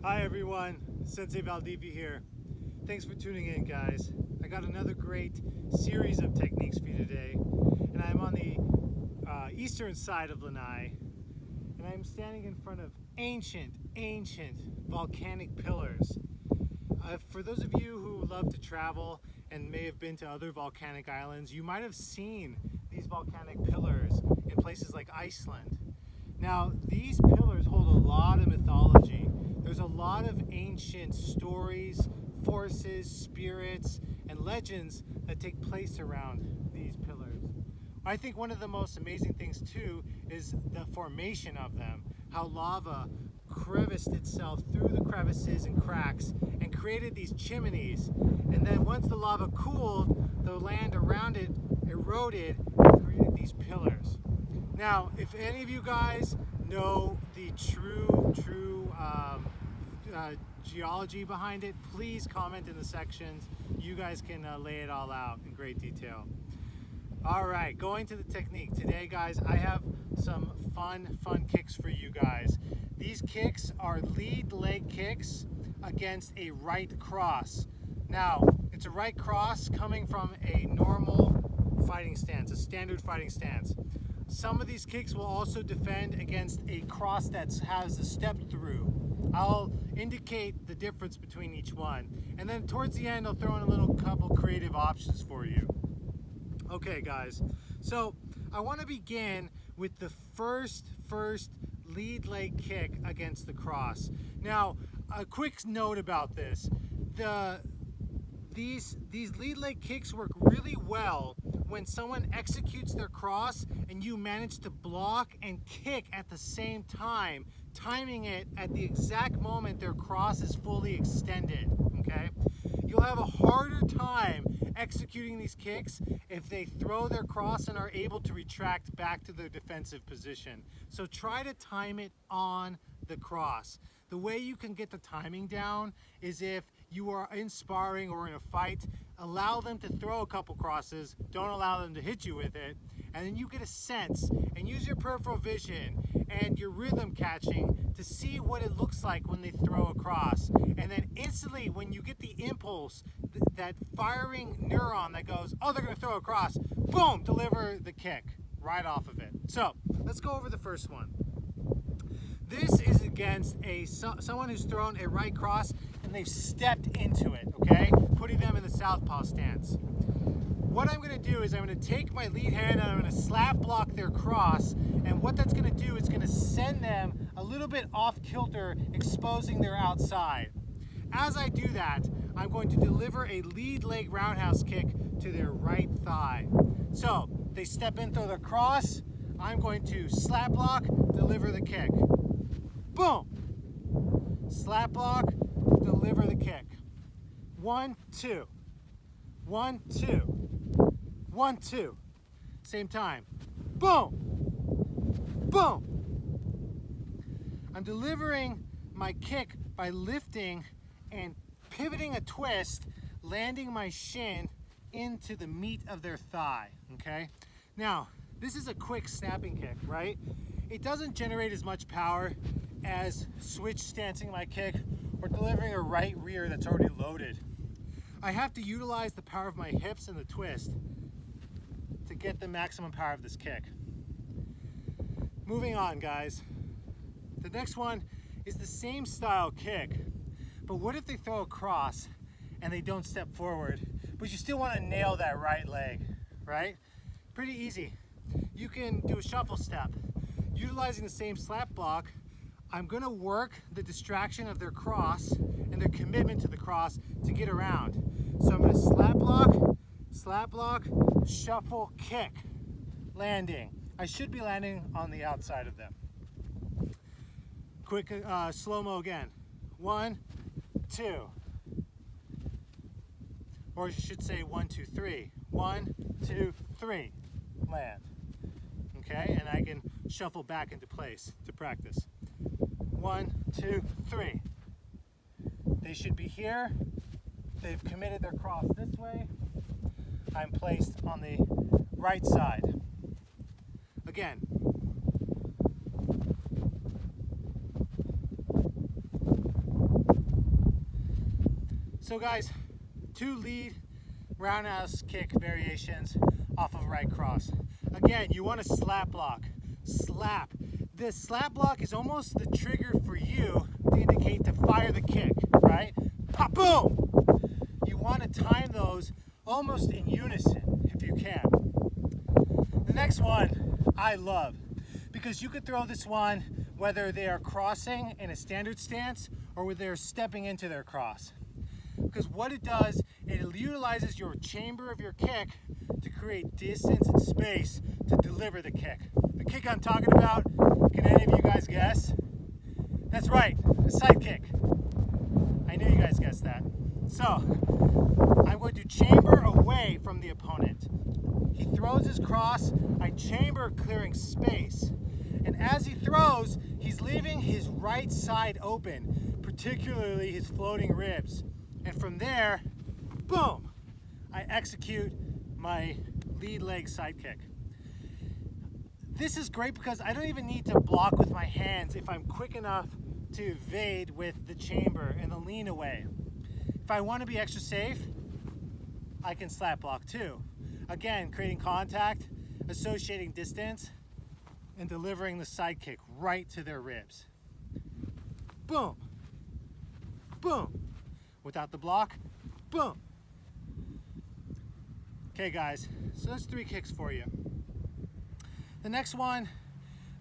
Hi everyone, Sensei Valdivia here. Thanks for tuning in, guys. I got another great series of techniques for you today, and I'm on the eastern side of Lanai, and I'm standing in front of ancient volcanic pillars. For those of you who love to travel and may have been to other volcanic islands, you might have seen these volcanic pillars in places like Iceland. Now, these pillars hold a lot of mythology. There's a lot of ancient stories, forces, spirits, and legends that take place around these pillars. I think one of the most amazing things too is the formation of them, how lava creviced itself through the crevices and cracks and created these chimneys. And then once the lava cooled, the land around it eroded and created these pillars. Now, if any of you guys know the true geology behind it, please comment in the sections. You guys can lay it all out in great detail. All right, going to the technique. Today, guys, I have some fun kicks for you guys. These kicks are lead leg kicks against a right cross. Now, it's a right cross coming from a normal fighting stance, a standard fighting stance. Some of these kicks will also defend against a cross that has a step through. I'll indicate the difference between each one. And then towards the end, I'll throw in a little couple creative options for you. Okay, guys. So I want to begin with the first lead leg kick against the cross. Now, a quick note about this. These lead leg kicks work really well when someone executes their cross and you manage to block and kick at the same time, timing it at the exact moment their cross is fully extended, okay? You'll have a harder time executing these kicks if they throw their cross and are able to retract back to their defensive position. So try to time it on the cross. The way you can get the timing down is if you are in sparring or in a fight, allow them to throw a couple crosses, don't allow them to hit you with it, and then you get a sense and use your peripheral vision and your rhythm catching to see what it looks like when they throw a cross. And then instantly when you get the impulse, that firing neuron that goes, oh, they're gonna throw a cross, boom, deliver the kick right off of it. So let's go over the first one. This is against someone who's thrown a right cross and they've stepped into it, okay? Putting them in the southpaw stance. What I'm gonna do is I'm gonna take my lead hand and I'm gonna slap block their cross, and what that's gonna do is gonna send them a little bit off kilter, exposing their outside. As I do that, I'm going to deliver a lead leg roundhouse kick to their right thigh. So they step in, throw their cross, I'm going to slap block, deliver the kick. Boom! Slap block, deliver the kick. 1, 2. 1, 2. 1, 2. Same time. Boom! Boom! I'm delivering my kick by lifting and pivoting a twist, landing my shin into the meat of their thigh, okay? Now, this is a quick snapping kick, right? It doesn't generate as much power as switch stancing my kick or delivering a right rear that's already loaded. I have to utilize the power of my hips and the twist to get the maximum power of this kick. Moving on, guys. The next one is the same style kick, but what if they throw a cross and they don't step forward, but you still want to nail that right leg, right? Pretty easy. You can do a shuffle step. Utilizing the same slap block, I'm gonna work the distraction of their cross and their commitment to the cross to get around. So I'm gonna slap block, shuffle, kick, landing. I should be landing on the outside of them. Quick slow-mo again. 1, 2. Or you should say 1, 2, 3. 1, 2, 3. Land. Okay, and I can shuffle back into place to practice. 1, 2, 3. They should be here. They've committed their cross this way. I'm placed on the right side. Again. So guys, 2 lead roundhouse kick variations off of right cross. Again, you want to slap block. Slap. This slap block is almost the trigger for you to indicate to fire the kick, right? Pop, boom! You want to time those almost in unison if you can. The next one I love because you could throw this one whether they are crossing in a standard stance or whether they're stepping into their cross. Because what it does, it utilizes your chamber of your kick to create distance and space to deliver the kick. The kick I'm talking about, can any of you guys guess? That's right, a side kick. I knew you guys guessed that. So, I'm going to chamber away from the opponent. He throws his cross, I chamber clearing space. And as he throws, he's leaving his right side open, particularly his floating ribs. And from there, boom, I execute my lead leg side kick. This is great because I don't even need to block with my hands if I'm quick enough to evade with the chamber and the lean away. If I want to be extra safe, I can slap block too. Again, creating contact, associating distance, and delivering the side kick right to their ribs. Boom, boom. Without the block, boom. Okay guys, so that's 3 kicks for you. The next one,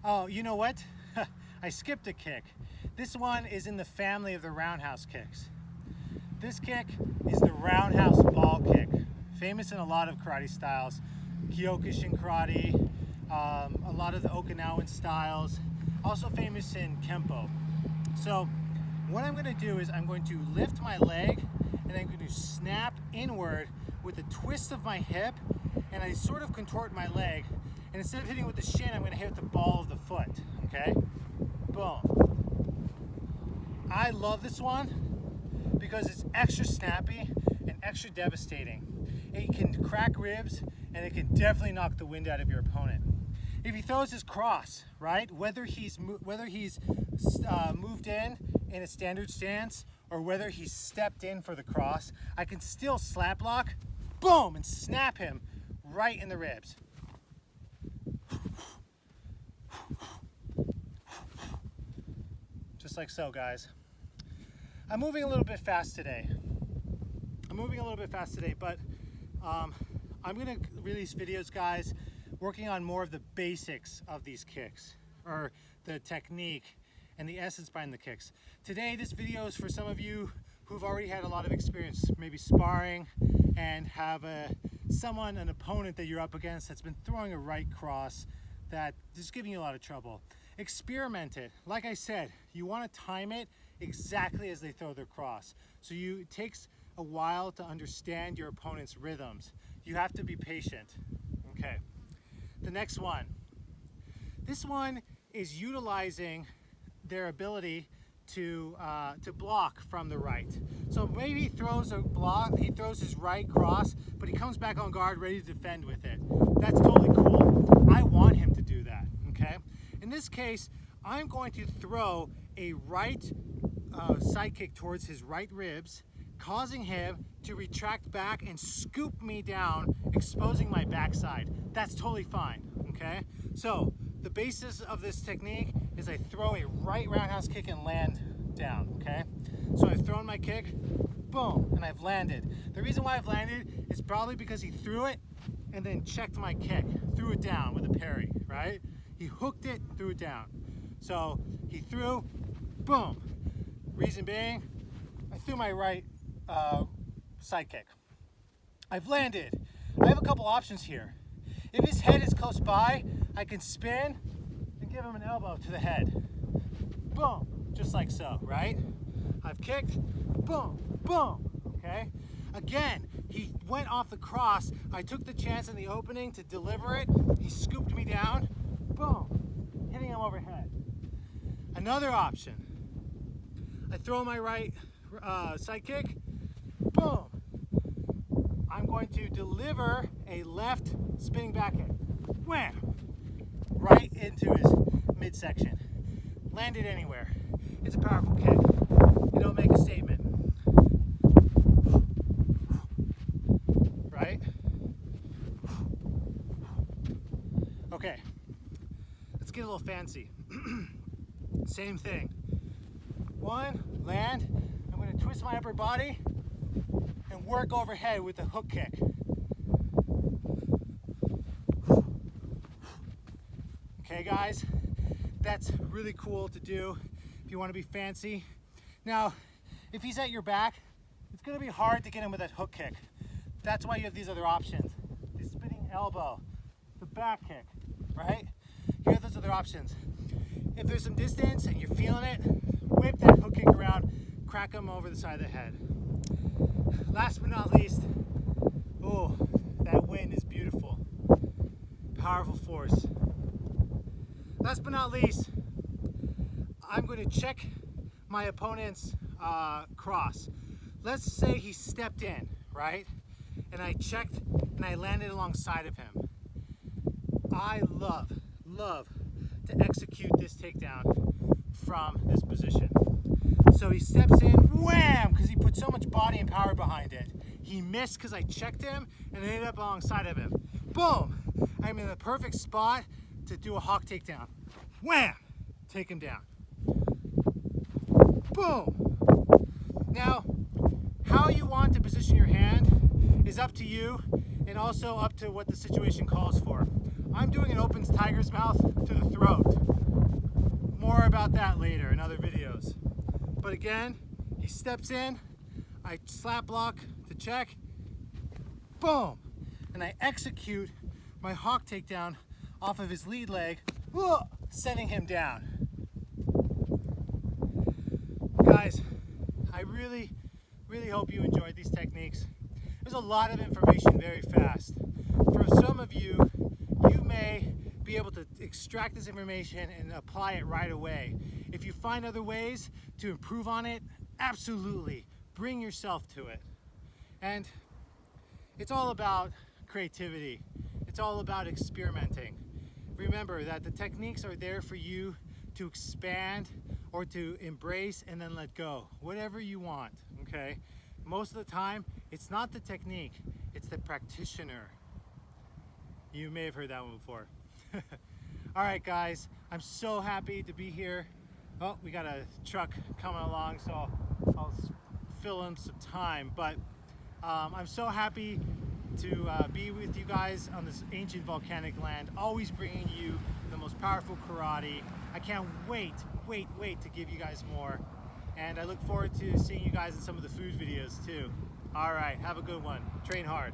oh, you know what? I skipped a kick. This one is in the family of the roundhouse kicks. This kick is the roundhouse ball kick, famous in a lot of karate styles, Kyokushin karate, a lot of the Okinawan styles, also famous in Kempo. So what I'm going to do is I'm going to lift my leg and I'm going to snap inward with a twist of my hip, and I sort of contort my leg, and instead of hitting with the shin, I'm going to hit with the ball of the foot, okay? Boom. I love this one because it's extra snappy and extra devastating. It can crack ribs and it can definitely knock the wind out of your opponent. If he throws his cross, right, whether he's moved in a standard stance or whether he's stepped in for the cross, I can still slap block, boom, and snap him right in the ribs. Just like so, guys. I'm moving a little bit fast today. But I'm gonna release videos, guys, working on more of the basics of these kicks, or the technique and the essence behind the kicks. Today, this video is for some of you who've already had a lot of experience, maybe sparring, and have an opponent that you're up against that's been throwing a right cross that is giving you a lot of trouble. Experiment it. Like I said, you want to time it exactly as they throw their cross. So it takes a while to understand your opponent's rhythms. You have to be patient. Okay. The next one. This one is utilizing their ability to block from the right. So maybe he throws a block, he throws his right cross, but he comes back on guard ready to defend with it. That's totally cool. I want him to do that, okay? In this case, I'm going to throw a right side kick towards his right ribs, causing him to retract back and scoop me down, exposing my backside. That's totally fine, okay? So the basis of this technique is I throw a right roundhouse kick and land down, okay? So I've thrown my kick, boom, and I've landed. The reason why I've landed is probably because he threw it and then checked my kick, threw it down with a parry, right? He hooked it, threw it down. So he threw, boom. Reason being, I threw my right side kick. I've landed. I have a couple options here. If his head is close by, I can spin and give him an elbow to the head. Boom, just like so, right? I've kicked, boom, boom, okay? Again, he went off the cross. I took the chance in the opening to deliver it. He scooped me down, boom, hitting him overhead. Another option, I throw my right side kick, boom. I'm going to deliver a left spinning back kick, wham, right into his midsection. Land it anywhere. It's a powerful kick. It'll make a statement. fancy. Same thing. One, land. I'm going to twist my upper body and work overhead with the hook kick. Okay guys, that's really cool to do if you want to be fancy. Now, if he's at your back, it's going to be hard to get him with that hook kick. That's why you have these other options. The spinning elbow, the back kick, right? You have those other options. If there's some distance and you're feeling it, whip that hook kick around, crack him over the side of the head. Last but not least, oh, that wind is beautiful. Powerful force. Last but not least, I'm going to check my opponent's cross. Let's say he stepped in, right? And I checked and I landed alongside of him. I love to execute this takedown from this position. So he steps in, wham, because he put so much body and power behind it. He missed because I checked him and ended up alongside of him. Boom! I'm in the perfect spot to do a hawk takedown. Wham! Take him down. Boom! Now, how you want to position your hand is up to you and also up to what the situation calls for. I'm doing an open tiger's mouth to the throat. More about that later in other videos. But again, he steps in, I slap block to check, boom! And I execute my hawk takedown off of his lead leg, sending him down. Guys, I really hope you enjoyed these techniques. There's a lot of information very fast. For some of you, you may be able to extract this information and apply it right away. If you find other ways to improve on it, absolutely, bring yourself to it. And it's all about creativity. It's all about experimenting. Remember that the techniques are there for you to expand or to embrace and then let go, whatever you want, okay? Most of the time, it's not the technique, it's the practitioner. You may have heard that one before. All right, guys, I'm so happy to be here. Oh, we got a truck coming along, so I'll fill in some time, but I'm so happy to be with you guys on this ancient volcanic land, always bringing you the most powerful karate. I can't wait to give you guys more, and I look forward to seeing you guys in some of the food videos too. All right, have a good one. Train hard.